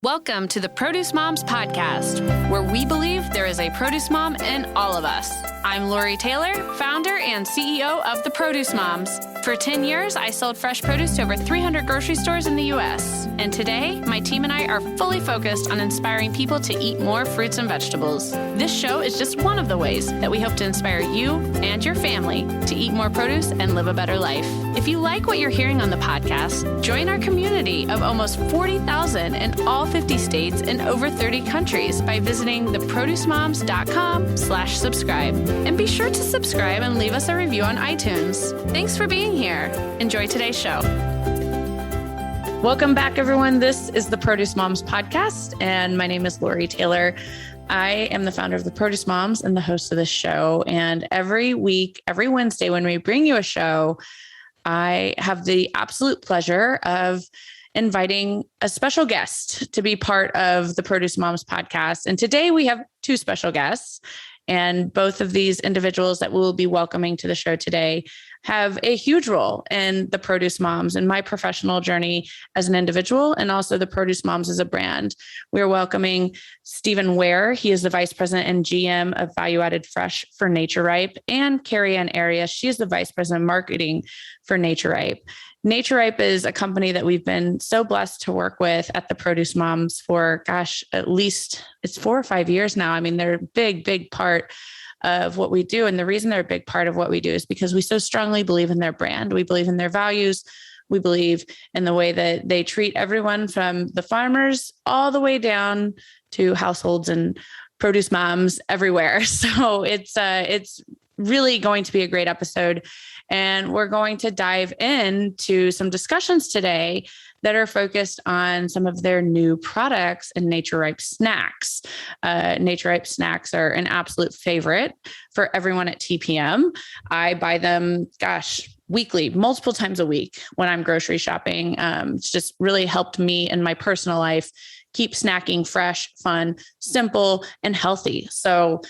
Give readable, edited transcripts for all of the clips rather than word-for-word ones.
Welcome to the Produce Moms Podcast, where we believe there is a produce mom in all of us. I'm Lori Taylor, founder and CEO of the Produce Moms. For 10 years, I sold fresh produce to over 300 grocery stores in the U.S. And today, my team and I are fully focused on inspiring people to eat more fruits and vegetables. This show is just one of the ways that we hope to inspire you and your family to eat more produce and live a better life. If you like what you're hearing on the podcast, join our community of almost 40,000 in all 50 states and over 30 countries by visiting theproducemoms.com/subscribe. And be sure to subscribe and leave us a review on iTunes. Thanks for being here. Enjoy today's show. Welcome back, everyone. This is the Produce Moms Podcast, and my name is Lori Taylor. I am the founder of the Produce Moms and the host of this show. And every week, every Wednesday, when we bring you a show, I have the absolute pleasure of inviting a special guest to be part of the Produce Moms Podcast. And today we have two special guests, and both of these individuals that we will be welcoming to the show today have a huge role in the Produce Moms and my professional journey as an individual, and also the Produce Moms as a brand. We're welcoming Steven Ware. He is the Vice President and GM of ValueAdded Fresh for Naturipe, and CarrieAnn Arias. She is the Vice President of Marketing for Naturipe. Naturipe is a company that we've been so blessed to work with at the Produce Moms for, at least it's 4 or 5 years now. I mean, they're a big part of what we do. And the reason they're a big part of what we do is because we so strongly believe in their brand. We believe in their values. We believe in the way that they treat everyone from the farmers all the way down to households and produce moms everywhere. So it's really going to be a great episode. And we're going to dive into some discussions today that are focused on some of their new products and Naturipe snacks. Naturipe snacks are an absolute favorite for everyone at TPM. I buy them, weekly, multiple times a week when I'm grocery shopping. It's just really helped me in my personal life keep snacking fresh, fun, simple, and healthy. So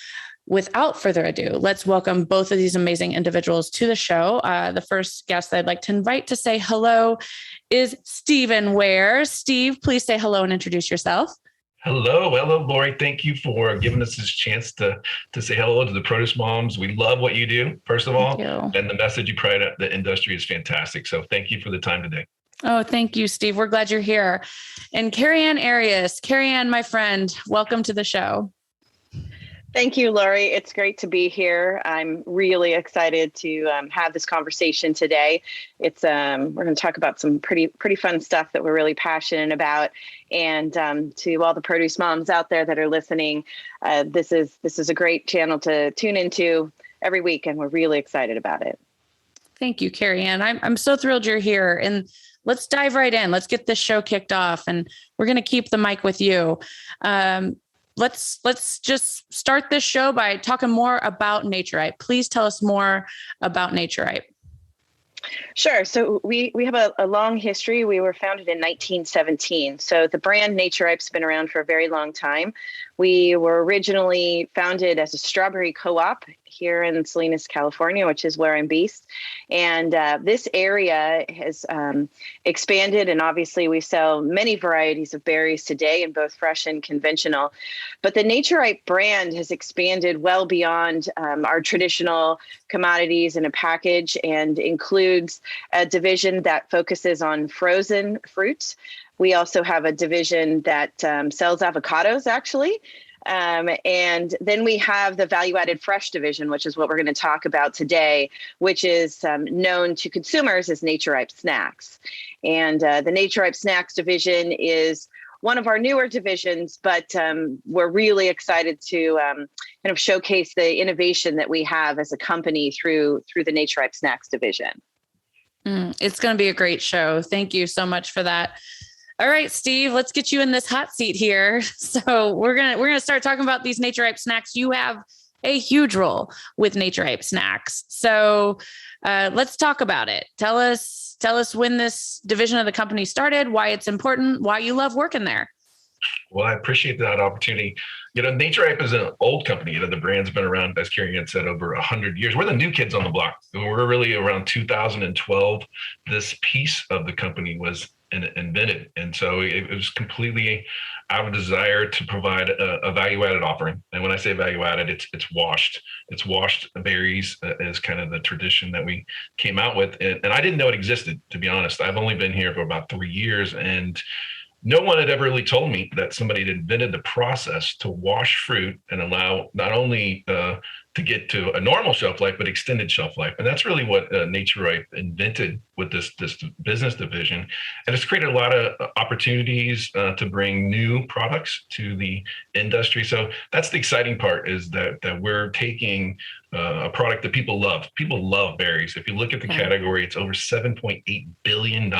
without further ado, let's welcome both of these amazing individuals to the show. The first guest I'd like to invite to say hello is Steven Ware. Steve, please say hello and introduce yourself. Hello, Lori. Thank you for giving us this chance to say hello to the Produce Moms. We love what you do, first of all, and the message you provide at the industry is fantastic. So thank you for the time today. Oh, thank you, Steve. We're glad you're here. And CarrieAnn Arias. CarrieAnn, my friend, welcome to the show. Thank you, Lori. It's great to be here. I'm really excited to have this conversation today. It's we're going to talk about some pretty fun stuff that we're really passionate about. And to all the produce moms out there that are listening, this is a great channel to tune into every week, and we're really excited about it. Thank you, CarrieAnn. I'm so thrilled you're here, and let's dive right in. Let's get this show kicked off, and we're going to keep the mic with you. Let's just start this show by talking more about Naturipe. Please tell us more about Naturipe. Sure. So we have a long history. We were founded in 1917. So the brand Naturipe's been around for a very long time. We were originally founded as a strawberry co-op here in Salinas, California, which is where I'm based. And this area has expanded. And obviously we sell many varieties of berries today in both fresh and conventional. But the Naturipe brand has expanded well beyond our traditional commodities in a package, and includes a division that focuses on frozen fruits. We also have a division that sells avocados, actually. And then we have the ValueAdded Fresh division, which is what we're going to talk about today, which is known to consumers as Naturipe Snacks. And the Naturipe Snacks division is one of our newer divisions, but we're really excited to kind of showcase the innovation that we have as a company through the Naturipe Snacks division. It's going to be a great show. Thank you so much for that. All right, Steve, let's get you in this hot seat here. So we're gonna start talking about these Naturipe snacks. You have a huge role with Naturipe Snacks. So let's talk about it. Tell us when this division of the company started, why it's important, why you love working there. Well, I appreciate that opportunity. Naturipe is an old company. The brand's been around, as CarrieAnn said, over 100 years. We're the new kids on the block. We're really around 2012. This piece of the company was invented. And so it was completely out of desire to provide a value-added offering. And when I say value-added, it's washed. It's washed berries is kind of the tradition that we came out with. And I didn't know it existed, to be honest. I've only been here for about 3 years, and no one had ever really told me that somebody had invented the process to wash fruit and allow not only to get to a normal shelf life, but extended shelf life. And that's really what Naturipe invented with this business division. And it's created a lot of opportunities to bring new products to the industry. So that's the exciting part, is that we're taking a product that people love. People love berries. If you look at the category, it's over $7.8 billion.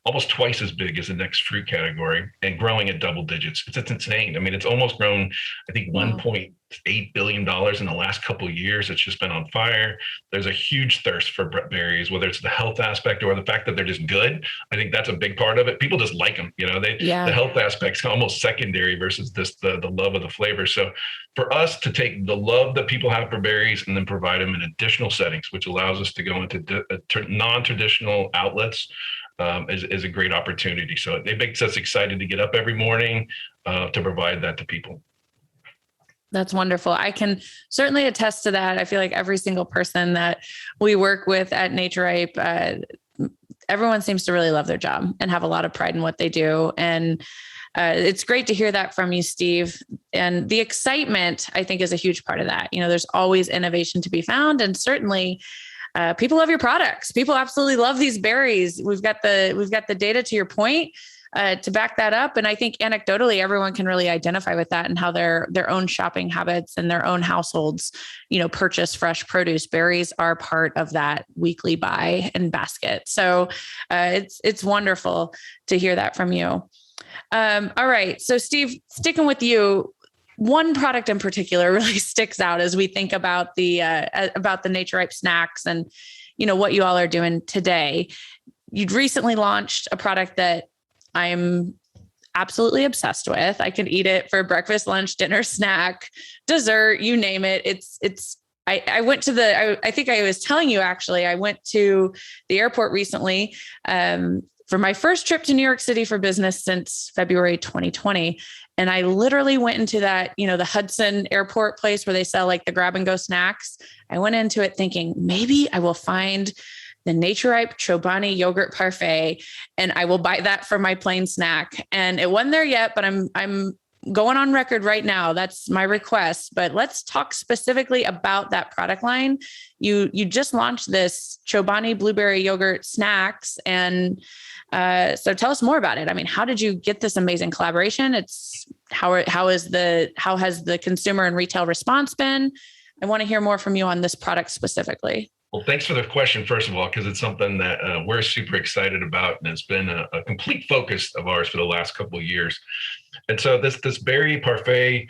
Almost twice as big as the next fruit category, and growing at double digits. It's insane. I mean, it's almost grown, I think, $1.8 billion in the last couple of years. It's just been on fire. There's a huge thirst for berries, whether it's the health aspect or the fact that they're just good. I think that's a big part of it. People just like them. The health aspect's almost secondary versus the love of the flavor. So for us to take the love that people have for berries and then provide them in additional settings, which allows us to go into non-traditional outlets, is a great opportunity. So it makes us excited to get up every morning to provide that to people. That's wonderful. I can certainly attest to that. I feel like every single person that we work with at Naturipe, everyone seems to really love their job and have a lot of pride in what they do. And it's great to hear that from you, Steve. And the excitement, I think, is a huge part of that. There's always innovation to be found, and certainly people love your products. People absolutely love these berries. We've got the data, to your point, to back that up. And I think anecdotally, everyone can really identify with that and how their own shopping habits and their own households, purchase fresh produce. Berries are part of that weekly buy and basket. So it's wonderful to hear that from you. All right. So Steve, sticking with you, one product in particular really sticks out as we think about the Naturipe snacks and, what you all are doing today. You'd recently launched a product that I'm absolutely obsessed with. I could eat it for breakfast, lunch, dinner, snack, dessert, you name it. I went to I think I was telling you, actually, I went to the airport recently, for my first trip to New York City for business since February 2020. And I literally went into that, the Hudson airport place where they sell like the grab and go snacks. I went into it thinking, maybe I will find the Naturipe Chobani yogurt parfait and I will buy that for my plain snack. And it wasn't there yet, but I'm going on record right now. That's my request. But let's talk specifically about that product line. You just launched this Chobani blueberry yogurt snacks, and so tell us more about it. I mean, how did you get this amazing collaboration? How has the consumer and retail response been? I want to hear more from you on this product specifically. Well, thanks for the question, first of all, because it's something that we're super excited about, and it's been a complete focus of ours for the last couple of years. And so this berry parfait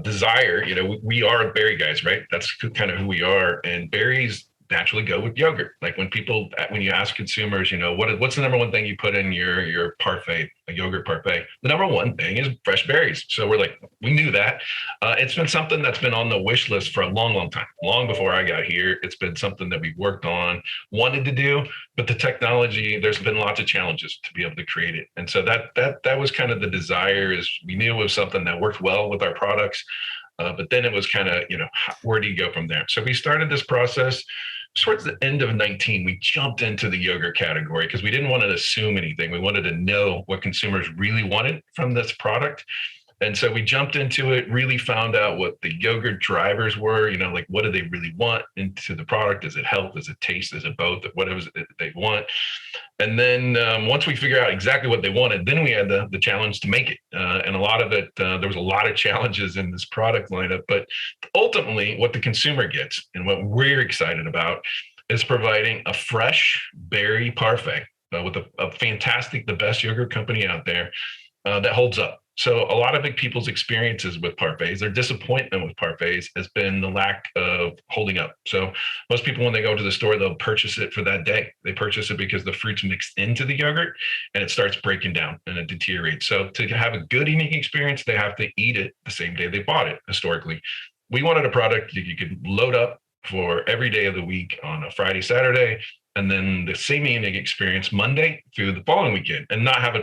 desire, we are berry guys, right? That's kind of who we are, and berries naturally go with yogurt. Like when you ask consumers, what's the number one thing you put in your parfait, a yogurt parfait? The number one thing is fresh berries. So we're like, we knew that. It's been something that's been on the wish list for a long, long time, long before I got here. It's been something that we've worked on, wanted to do, but the technology, there's been lots of challenges to be able to create it. And so that was kind of the desire, is we knew it was something that worked well with our products. But then it was kind of, where do you go from there? So we started this process towards the end of 2019. We jumped into the yogurt category because we didn't want to assume anything. We wanted to know what consumers really wanted from this product. And so we jumped into it, really found out what the yogurt drivers were, like what do they really want into the product? Is it health? Is it taste? Is it both? What is it they want? And then once we figure out exactly what they wanted, then we had the challenge to make it. And a lot of it, there was a lot of challenges in this product lineup, but ultimately what the consumer gets and what we're excited about is providing a fresh berry parfait with a fantastic, the best yogurt company out there that holds up. So a lot of big people's experiences with parfaits, their disappointment with parfaits has been the lack of holding up. So most people, when they go to the store, they'll purchase it for that day. They purchase it because the fruit's mixed into the yogurt and it starts breaking down and it deteriorates. So to have a good eating experience, they have to eat it the same day they bought it historically. We wanted a product that you could load up for every day of the week on a Friday, Saturday, and then the same eating experience Monday through the following weekend, and not have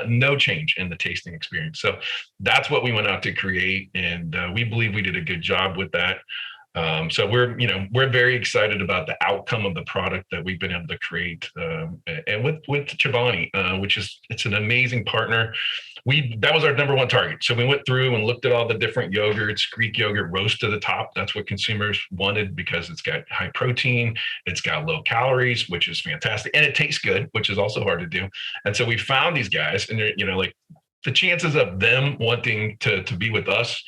no change in the tasting experience. So that's what we went out to create, and we believe we did a good job with that. So we're very excited about the outcome of the product that we've been able to create, and with Chobani, it's an amazing partner. That was our number one target. So we went through and looked at all the different yogurts. Greek yogurt rose to the top. That's what consumers wanted because it's got high protein, it's got low calories, which is fantastic, and it tastes good, which is also hard to do. And so we found these guys, and they're, like, the chances of them wanting to be with us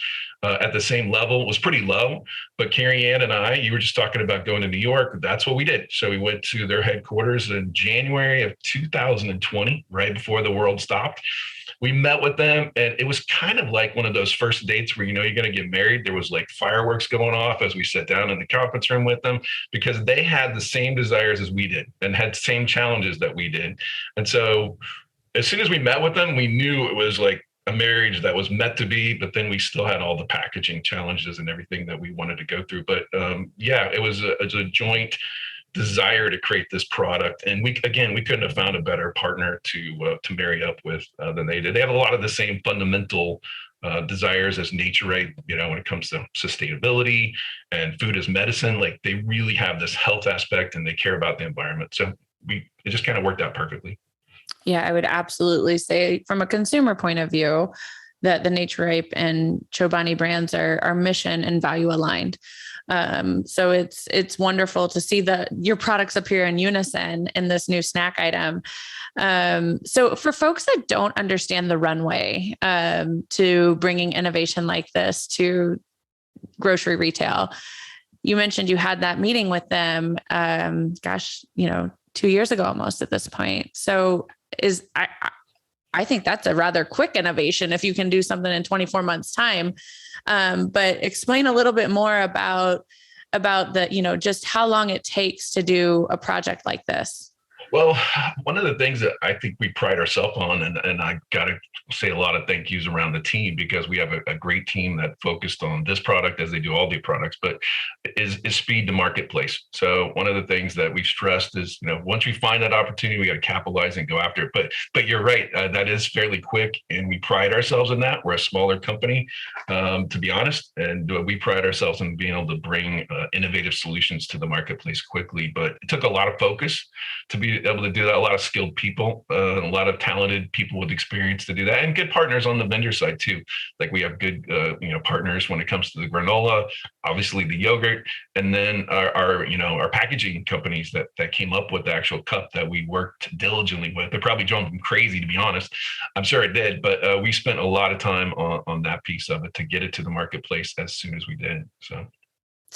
at the same level was pretty low. But CarrieAnn and I, you were just talking about going to New York. That's what we did. So we went to their headquarters in January of 2020, right before the world stopped. We met with them, and it was kind of like one of those first dates where, you're going to get married. There was like fireworks going off as we sat down in the conference room with them, because they had the same desires as we did and had the same challenges that we did. And so as soon as we met with them, we knew it was like a marriage that was meant to be, but then we still had all the packaging challenges and everything that we wanted to go through. But it was a joint desire to create this product. And we couldn't have found a better partner to marry up with than they did. They have a lot of the same fundamental desires as Naturipe, when it comes to sustainability and food as medicine. Like, they really have this health aspect and they care about the environment. So it just kind of worked out perfectly. Yeah, I would absolutely say from a consumer point of view that the Naturipe and Chobani brands are mission and value aligned. So it's wonderful to see your products appear in unison in this new snack item. So for folks that don't understand the runway to bringing innovation like this to grocery retail, you mentioned you had that meeting with them, 2 years ago almost at this point. So I think that's a rather quick innovation if you can do something in 24 months time. But explain a little bit more about the, just how long it takes to do a project like this. Well, one of the things that I think we pride ourselves on, and I got to say a lot of thank yous around the team, because we have a great team that focused on this product as they do all the products, but is speed to marketplace. So one of the things that we've stressed is, once we find that opportunity, we got to capitalize and go after it. But you're right, that is fairly quick, and we pride ourselves in that. We're a smaller company, to be honest, and we pride ourselves in being able to bring innovative solutions to the marketplace quickly. But it took a lot of focus to be able to do that, a lot of skilled people, a lot of talented people with experience to do that, and good partners on the vendor side too. Like, we have good partners when it comes to the granola, obviously the yogurt, and then our packaging companies that came up with the actual cup that we worked diligently with. It probably drove them crazy, to be honest. I'm sure it did, but we spent a lot of time on that piece of it to get it to the marketplace as soon as we did.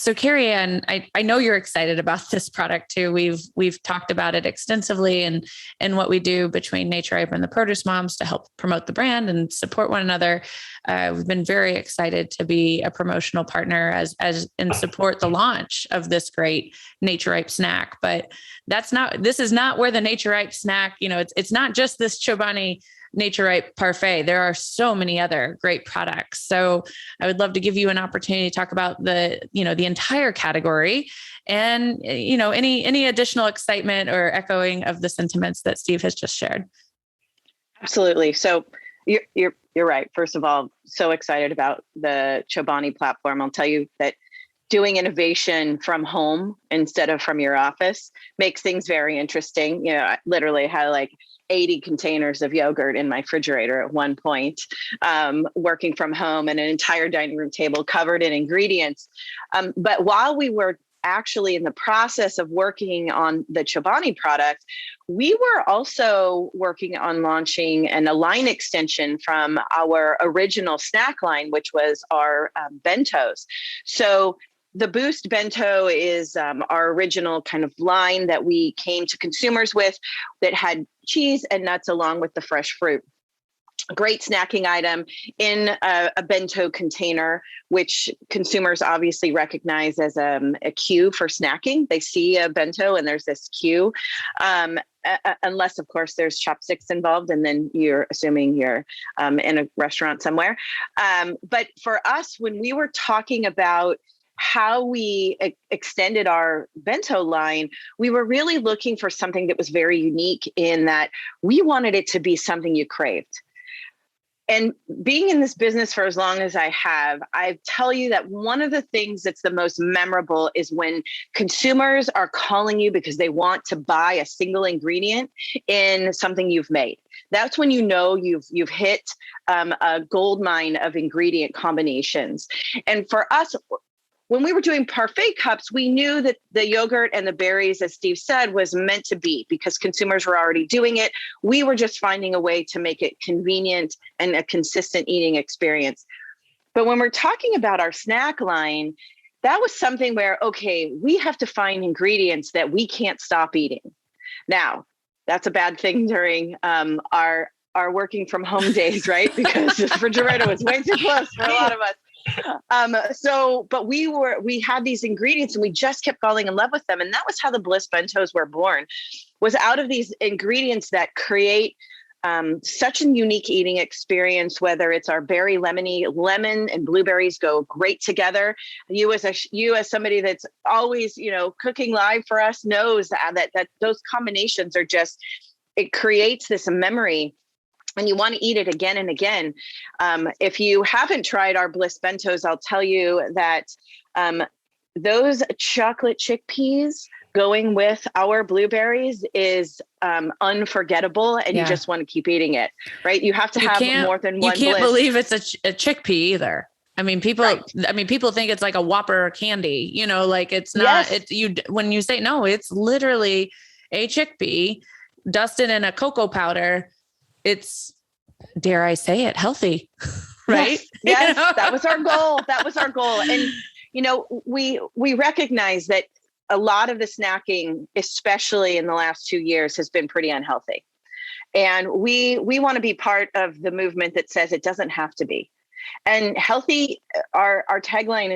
So CarrieAnn, I know you're excited about this product too. We've talked about it extensively and what we do between Naturipe and the Produce Moms to help promote the brand and support one another. We've been very excited to be a promotional partner and support the launch of this great Naturipe snack. But this is not where the Naturipe snack, it's not just this Chobani Naturipe parfait. There are so many other great products. So I would love to give you an opportunity to talk about the entire category and, any additional excitement or echoing of the sentiments that Steve has just shared. Absolutely. So you're right. First of all, so excited about the Chobani platform. I'll tell you that doing innovation from home instead of from your office makes things very interesting. I literally had like 80 containers of yogurt in my refrigerator at one point, working from home, and an entire dining room table covered in ingredients. But while we were actually in the process of working on the Chobani product, we were also working on launching a line extension from our original snack line, which was our bentos. So the Boost Bento is our original kind of line that we came to consumers with that had cheese and nuts along with the fresh fruit. great snacking item in a bento container, which consumers obviously recognize as a cue for snacking. They see a bento and there's this cue, unless of course there's chopsticks involved, and then you're assuming you're in a restaurant somewhere. But for us, when we were talking about how we extended our bento line, we were really looking for something that was very unique in that we wanted it to be something you craved. And being in this business for as long as I have, I tell you that one of the things that's the most memorable is when consumers are calling you because they want to buy a single ingredient in something you've made. That's when you know you've hit a gold mine of ingredient combinations. And for us, when we were doing parfait cups, we knew that the yogurt and the berries, as Steve said, was meant to be because consumers were already doing it. We were just finding a way to make it convenient and a consistent eating experience. But when we're talking about our snack line, that was something where, okay, we have to find ingredients that we can't stop eating. Now, that's a bad thing during our working from home days, right? Because the refrigerator was way too close for a lot of us. But we had these ingredients and we just kept falling in love with them. And that was how the Bliss Bentos were born, was out of these ingredients that create such a unique eating experience, whether it's our berry lemon and blueberries go great together. You as somebody that's always, cooking live for us knows that those combinations are just, it creates this memory. And you want to eat it again and again. If you haven't tried our Bliss Bentos, I'll tell you that those chocolate chickpeas going with our blueberries is unforgettable, and you just want to keep eating it, right? You have to have more than one. You can't Bliss. believe it's a chickpea either. I mean, people think it's like a Whopper candy, like it's not. Yes. When you say no, it's literally a chickpea dusted in a cocoa powder. It's, dare I say it, healthy, right? Yes, that was our goal. And, we recognize that a lot of the snacking, especially in the last 2 years, has been pretty unhealthy. And we want to be part of the movement that says it doesn't have to be. And healthy, our tagline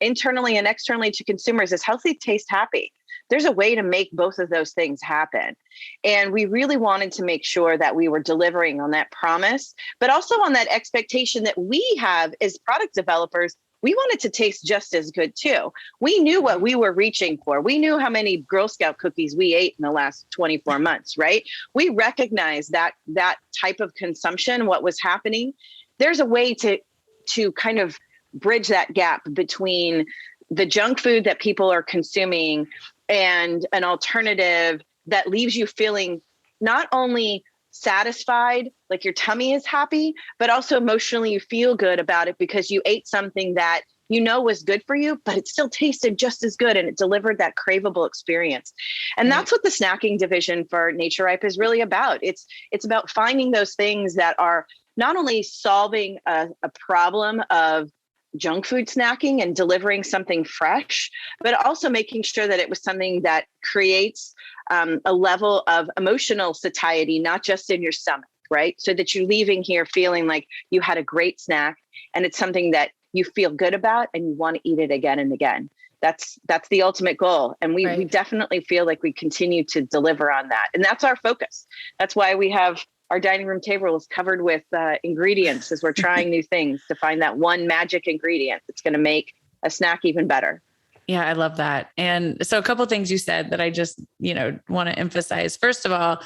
internally and externally to consumers is healthy, taste happy. There's a way to make both of those things happen. And we really wanted to make sure that we were delivering on that promise, but also on that expectation that we have as product developers. We wanted to taste just as good too. We knew what we were reaching for. We knew how many Girl Scout cookies we ate in the last 24 months, right? We recognized that type of consumption, what was happening. There's a way to kind of bridge that gap between the junk food that people are consuming and an alternative that leaves you feeling not only satisfied, like your tummy is happy, but also emotionally you feel good about it because you ate something that was good for you, but it still tasted just as good and it delivered that craveable experience. And that's what the snacking division for Naturipe is really about. It's about finding those things that are not only solving a problem of junk food snacking and delivering something fresh, but also making sure that it was something that creates a level of emotional satiety, not just in your stomach, right? So that you're leaving here feeling like you had a great snack and it's something that you feel good about and you want to eat it again and again. That's the ultimate goal. And we definitely feel like we continue to deliver on that. And that's our focus. That's why we have our dining room table is covered with ingredients as we're trying new things to find that one magic ingredient that's going to make a snack even better. Yeah, I love that. And so a couple of things you said that I just, want to emphasize. First of all,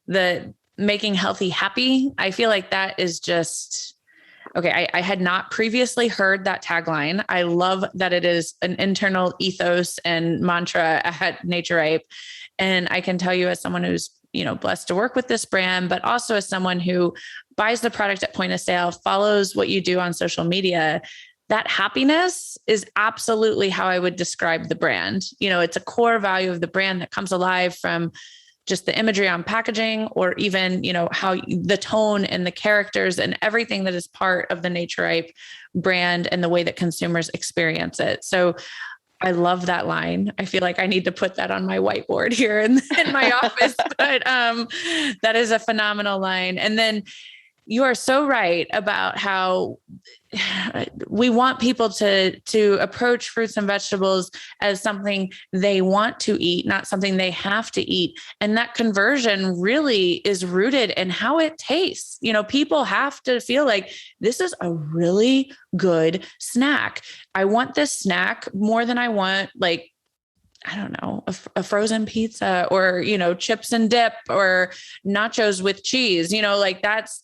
the making healthy happy. I feel like that is just, okay. I had not previously heard that tagline. I love that it is an internal ethos and mantra at Naturipe. And I can tell you as someone who's blessed to work with this brand, but also as someone who buys the product at point of sale, follows what you do on social media, that happiness is absolutely how I would describe the brand. It's a core value of the brand that comes alive from just the imagery on packaging, or even, how the tone and the characters and everything that is part of the Naturipe brand and the way that consumers experience it. So I love that line. I feel like I need to put that on my whiteboard here in my office, but that is a phenomenal line. And then, you are so right about how we want people to approach fruits and vegetables as something they want to eat, not something they have to eat. And that conversion really is rooted in how it tastes. People have to feel like this is a really good snack. I want this snack more than I want, like, I don't know, a frozen pizza or, chips and dip or nachos with cheese, that's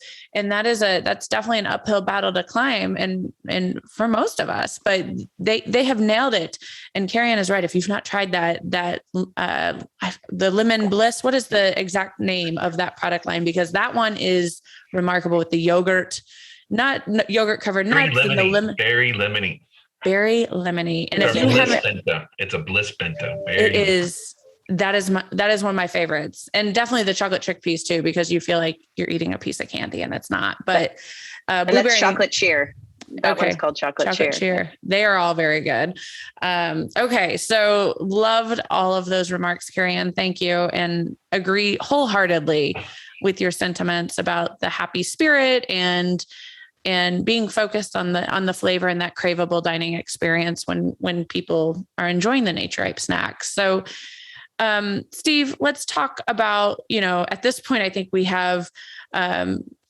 definitely an uphill battle to climb. And for most of us, but they have nailed it. And CarrieAnn is right. If you've not tried the lemon bliss, what is the exact name of that product line? Because that one is remarkable with the yogurt, not yogurt covered nuts and the lemon. Very lemony. Very lemony. And It's if you haven't, it's a Bliss Bento. It is. That is one of my favorites, and definitely the chocolate chickpeas too, because you feel like you're eating a piece of candy and it's not. But blueberry, that's chocolate cheer. That one's called chocolate cheer. They are all very good. Okay, so loved all of those remarks, CarrieAnn. Thank you, and agree wholeheartedly with your sentiments about the happy spirit and being focused on the flavor and that craveable dining experience when people are enjoying the Naturipe snacks. So, Steve, let's talk about, at this point, I think we have,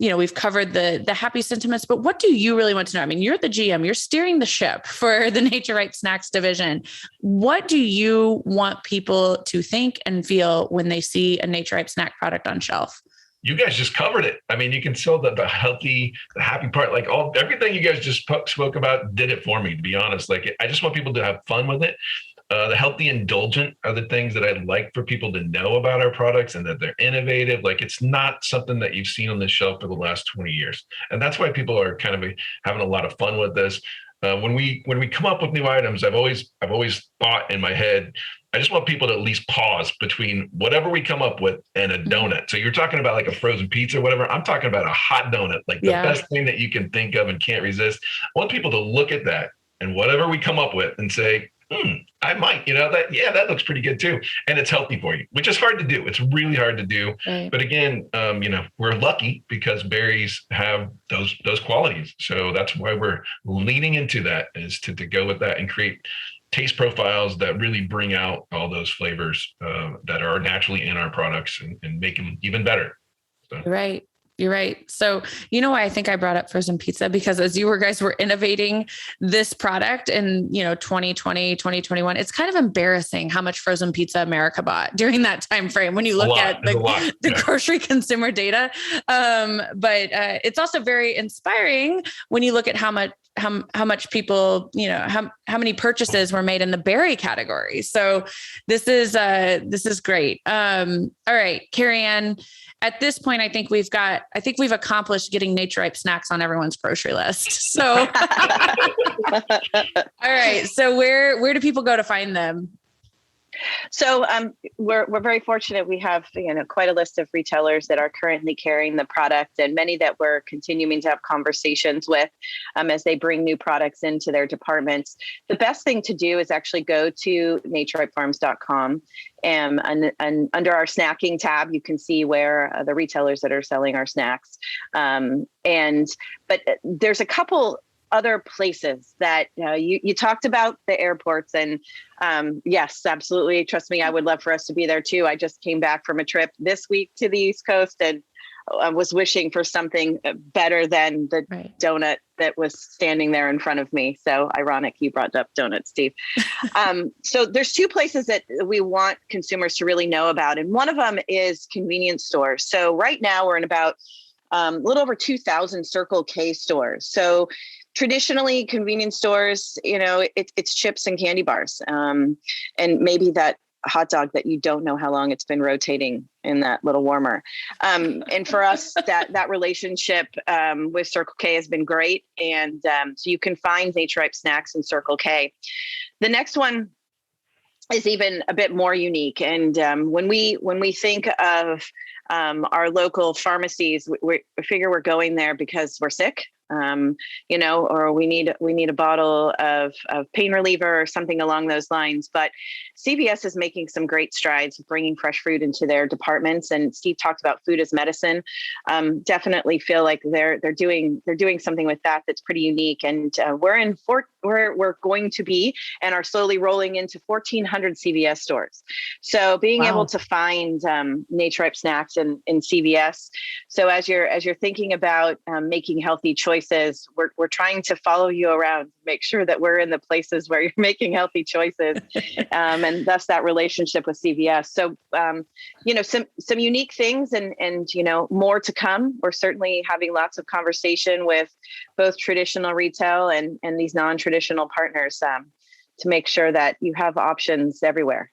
we've covered the happy sentiments, but what do you really want to know? I mean, you're the GM, you're steering the ship for the Naturipe Snacks division. What do you want people to think and feel when they see a Naturipe snack product on shelf? You guys just covered it. I mean, you can tell that the happy part, like everything you guys just spoke about did it for me, to be honest. Like, I just want people to have fun with it. The healthy indulgent are the things that I'd like for people to know about our products, and that they're innovative. Like, it's not something that you've seen on the shelf for the last 20 years. And that's why people are kind of having a lot of fun with this. When we come up with new items, I've always thought in my head, I just want people to at least pause between whatever we come up with and a donut. So you're talking about like a frozen pizza or whatever. I'm talking about a hot donut, like the best thing that you can think of and can't resist. I want people to look at that and whatever we come up with and say, I might, that looks pretty good too. And it's healthy for you, which is hard to do. It's really hard to do. Right. But again, we're lucky because berries have those qualities. So that's why we're leaning into that, is to go with that and create taste profiles that really bring out all those flavors that are naturally in our products and make them even better. So. You're right. So, why I think I brought up frozen pizza, because as you guys were innovating this product in, 2020, 2021, it's kind of embarrassing how much frozen pizza America bought during that time frame when you look at the grocery consumer data. But it's also very inspiring when you look at how much people, how many purchases were made in the berry category. So this is great. All right, CarrieAnn, at this point, I think we've accomplished getting Naturipe snacks on everyone's grocery list. So, all right. So where do people go to find them? So we're very fortunate. We have quite a list of retailers that are currently carrying the product, and many that we're continuing to have conversations with as they bring new products into their departments. The best thing to do is actually go to naturipefarms.com, and under our snacking tab, you can see where the retailers that are selling our snacks. But there's a couple other places that you talked about the airports, and yes, absolutely. Trust me, I would love for us to be there too. I just came back from a trip this week to the East Coast, and I was wishing for something better than the donut that was standing there in front of me. So ironic you brought up donuts, Steve. So there's two places that we want consumers to really know about, and one of them is convenience stores. So right now we're in about a little over 2,000 Circle K stores. So traditionally, convenience stores, it's chips and candy bars, and maybe that hot dog that you don't know how long it's been rotating in that little warmer. And for us, that relationship with Circle K has been great. And so you can find Naturipe snacks in Circle K. The next one is even a bit more unique. And when we think of our local pharmacies, we figure we're going there because we're sick, or we need a bottle of pain reliever or something along those lines. But CVS is making some great strides bringing fresh fruit into their departments. And Steve talked about food as medicine. Definitely feel like they're doing something with that that's pretty unique. And we're going to be and are slowly rolling into 1,400 CVS stores. So being able to find Naturipe snacks in CVS. So as you're thinking about making healthy choices, we're trying to follow you around, make sure that we're in the places where you're making healthy choices, and thus that relationship with CVS. So some unique things and more to come. We're certainly having lots of conversation with both traditional retail and these non-traditional partners to make sure that you have options everywhere.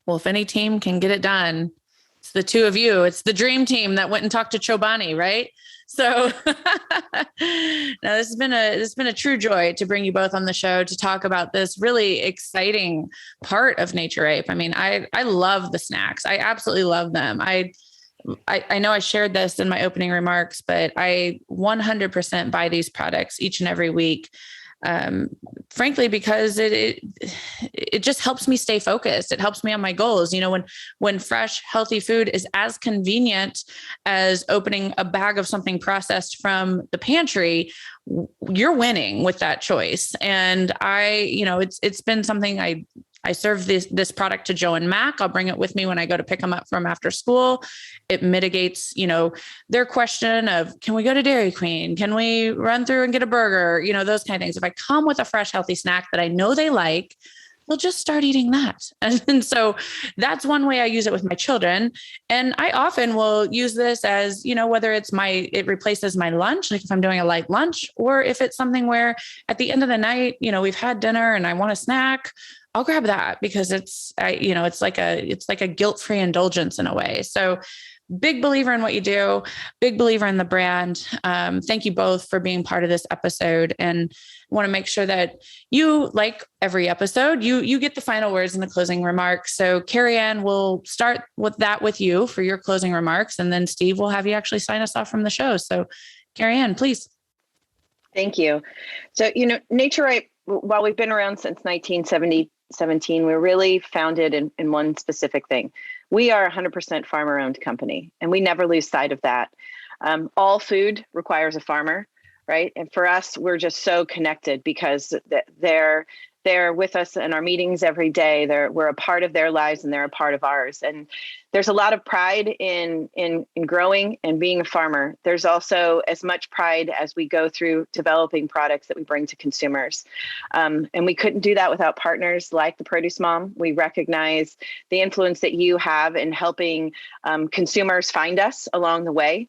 Well, if any team can get it done, it's the two of you. It's the dream team that went and talked to Chobani, right? So now this has been a true joy to bring you both on the show to talk about this really exciting part of Naturipe. I mean, I love the snacks. I absolutely love them. I know I shared this in my opening remarks, but I 100% buy these products each and every week. Frankly, because it just helps me stay focused. It helps me on my goals. When fresh, healthy food is as convenient as opening a bag of something processed from the pantry, you're winning with that choice. And it's been something I serve this product to Joe and Mac. I'll bring it with me when I go to pick them up from after school. It mitigates, their question of, can we go to Dairy Queen? Can we run through and get a burger? Those kind of things. If I come with a fresh, healthy snack that I know they like, they'll just start eating that. And so that's one way I use it with my children. And I often will use this as, whether it replaces my lunch, like if I'm doing a light lunch, or if it's something where at the end of the night, we've had dinner and I want a snack, I'll grab that because it's like a guilt-free indulgence in a way. So big believer in what you do, big believer in the brand. Thank you both for being part of this episode, and want to make sure that you, like every episode, you get the final words and the closing remarks. So CarrieAnn, we'll start with you for your closing remarks, and then Steve will have you actually sign us off from the show. So CarrieAnn, please. Thank you. So, Naturipe, while we've been around since 1917, we're really founded in one specific thing. We are a 100% farmer-owned company, and we never lose sight of that. All food requires a farmer, right? And for us, we're just so connected because they're with us in our meetings every day. We're a part of their lives and they're a part of ours. And there's a lot of pride in growing and being a farmer. There's also as much pride as we go through developing products that we bring to consumers. And we couldn't do that without partners like the Produce Mom. We recognize the influence that you have in helping consumers find us along the way.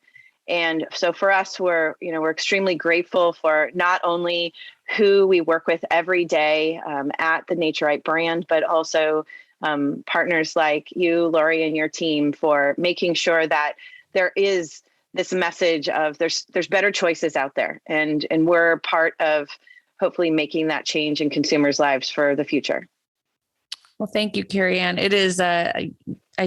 And so for us, we're extremely grateful for not only who we work with every day at the Naturipe brand, but also partners like you, Lori, and your team for making sure that there is this message of there's better choices out there. And we're part of hopefully making that change in consumers' lives for the future. Well, thank you, CarrieAnn. It is, I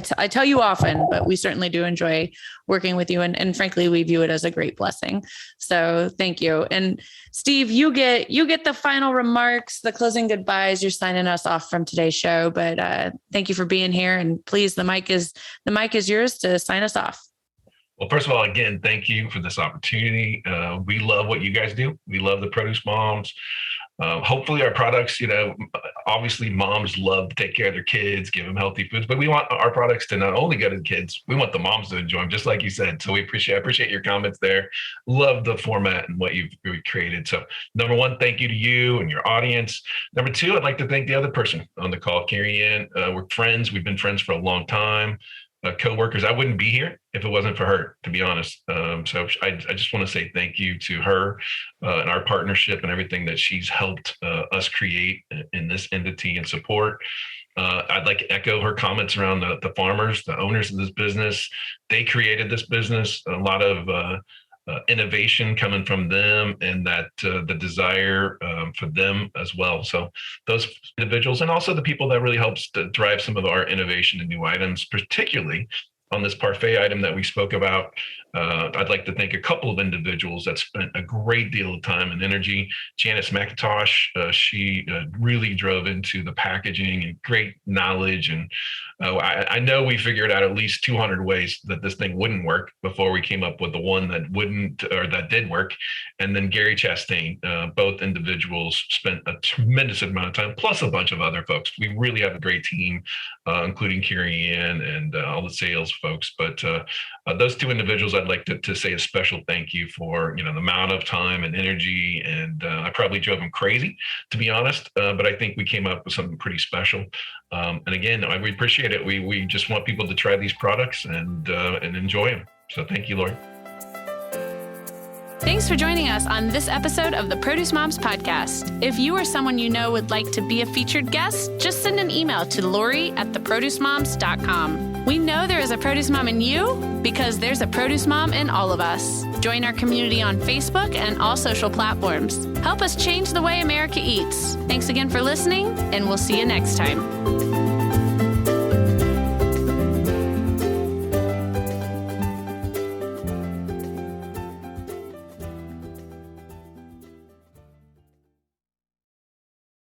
tell you often, but we certainly do enjoy working with you. And frankly, we view it as a great blessing. So thank you. And Steve, you get the final remarks, the closing goodbyes. You're signing us off from today's show, but thank you for being here. And please, the mic is yours to sign us off. Well, first of all, again, thank you for this opportunity. We love what you guys do. We love the Produce Moms. Hopefully our products, obviously moms love to take care of their kids, give them healthy foods, but we want our products to not only go to the kids, we want the moms to enjoy them, just like you said. So I appreciate your comments there. Love the format and what you've created. So number one, thank you to you and your audience. Number two, I'd like to thank the other person on the call, CarrieAnn. We're friends. We've been friends for a long time. Co-workers. I wouldn't be here if it wasn't for her, to be honest. So I just want to say thank you to her and our partnership and everything that she's helped us create in this entity and support. I'd like to echo her comments around the farmers, the owners of this business. They created this business. A lot of innovation coming from them, and that the desire for them as well. So those individuals, and also the people that really helps to drive some of our innovation and new items, particularly on this parfait item that we spoke about. I'd like to thank a couple of individuals that spent a great deal of time and energy. Janice McIntosh, she really drove into the packaging and great knowledge. And I know we figured out at least 200 ways that this thing wouldn't work before we came up with the one that wouldn't, or that did work. And then Gary Chastain, both individuals spent a tremendous amount of time, plus a bunch of other folks. We really have a great team, including CarrieAnn and all the sales folks. But those two individuals, I'd like to say a special thank you for, the amount of time and energy. And I probably drove them crazy, to be honest. But I think we came up with something pretty special. And again, we appreciate it. We just want people to try these products and enjoy them. So thank you, Lori. Thanks for joining us on this episode of the Produce Moms Podcast. If you or someone you know would like to be a featured guest, just send an email to lori@theproducemoms.com. We know there is a produce mom in you because there's a produce mom in all of us. Join our community on Facebook and all social platforms. Help us change the way America eats. Thanks again for listening, and we'll see you next time.